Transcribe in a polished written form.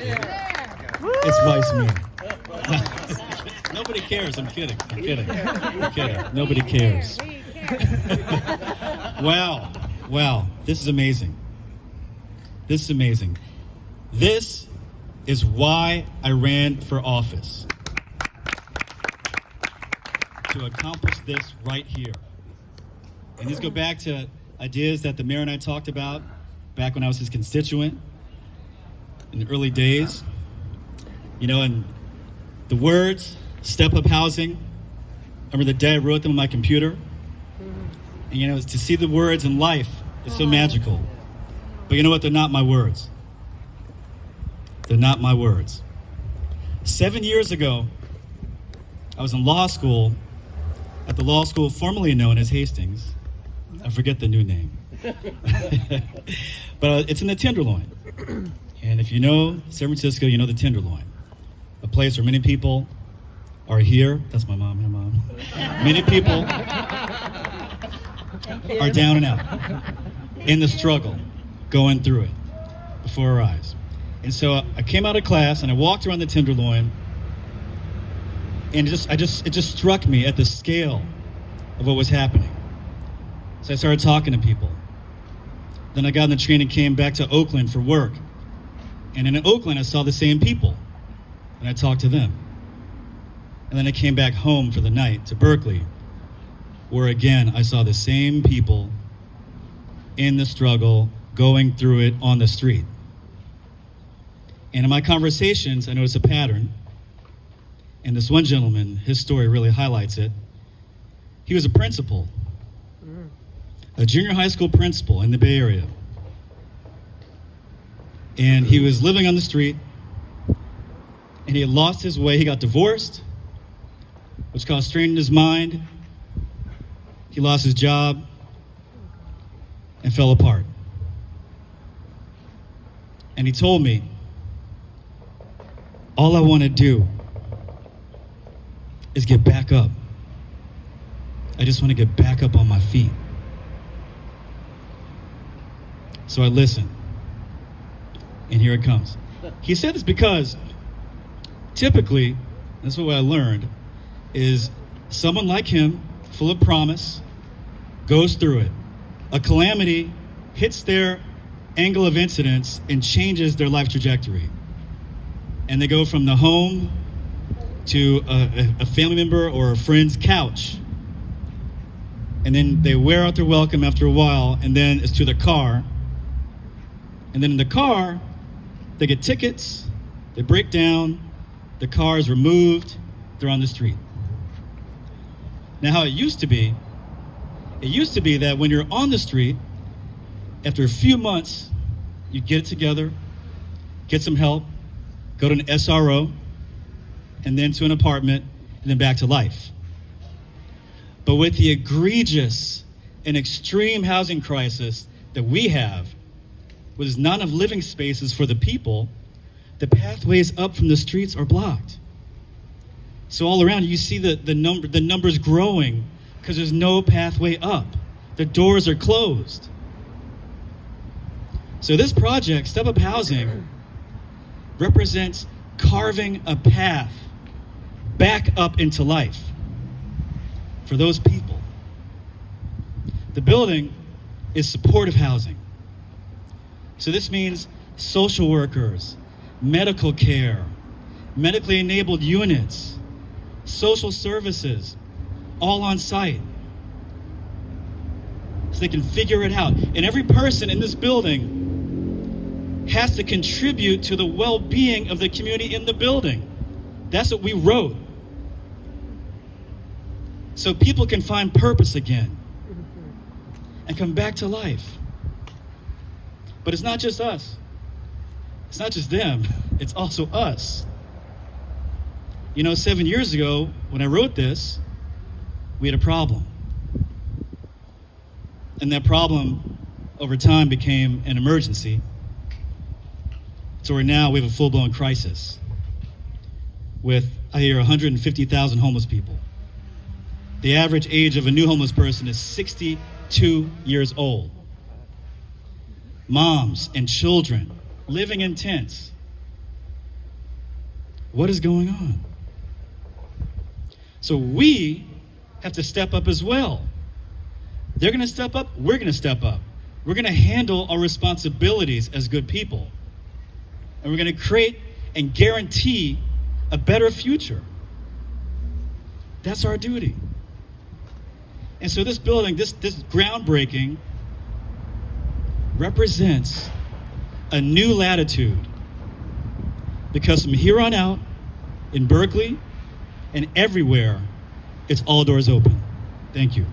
It's vice mayor. Nobody cares. I'm kidding. Nobody cares. Wow. This is amazing. This is why I ran for office. To accomplish this right here. And these go back to ideas that the mayor and I talked about back when I was his constituent in the early days. And the words, step up housing, I remember the day I wrote them on my computer. And to see the words in life is so magical. But you know what? They're not my words. They're not my words. 7 years ago, I was in law school at the law school formerly known as Hastings. I forget the new name. But it's in the Tenderloin. And if you know San Francisco, you know the Tenderloin. A place where many people are here. That's my mom. Hey, Mom. Many people are down and out in the struggle, going through it before our eyes. And so I came out of class and I walked around the Tenderloin, and it just struck me at the scale of what was happening. So I started talking to people. Then I got on the train and came back to Oakland for work. And in Oakland, I saw the same people, and I talked to them. And then I came back home for the night to Berkeley, where again, I saw the same people in the struggle, going through it on the street. And in my conversations, I noticed a pattern. And this one gentleman, his story really highlights it. He was a principal, a junior high school principal in the Bay Area. And he was living on the street, and he had lost his way. He got divorced, which caused strain in his mind. He lost his job and fell apart. And he told me, all I want to do is get back up. I just want to get back up on my feet. So I listened. And here it comes. He said this because typically, that's what I learned, is someone like him, full of promise, goes through it. A calamity hits their angle of incidence and changes their life trajectory. And they go from the home to a family member or a friend's couch. And then they wear out their welcome after a while, and then it's to the car. And then in the car, they get tickets, they break down, the car is removed, they're on the street. Now, how it used to be that when you're on the street, after a few months, you get it together, get some help, go to an SRO, and then to an apartment, and then back to life. But with the egregious and extreme housing crisis that we have, with not enough living spaces for the people, the pathways up from the streets are blocked. So all around you see the numbers growing because there's no pathway up. The doors are closed. So this project, Step Up Housing, represents carving a path back up into life for those people. The building is supportive housing. So this means social workers, medical care, medically enabled units, social services, all on site. So they can figure it out. And every person in this building has to contribute to the well-being of the community in the building. That's what we wrote. So people can find purpose again and come back to life. But it's not just us. It's not just them. It's also us. 7 years ago, when I wrote this, we had a problem. And that problem, over time, became an emergency. So right now, we have a full-blown crisis with, I hear, 150,000 homeless people. The average age of a new homeless person is 62 years old. Moms and children living in tents, What is going on? So we have to step up as well. They're going to step up. We're going to step up. We're going to handle our responsibilities as good people. And we're going to create and guarantee a better future. That's our duty. And so this building, this groundbreaking, represents a new latitude. Because from here on out, in Berkeley and everywhere, it's all doors open. Thank you.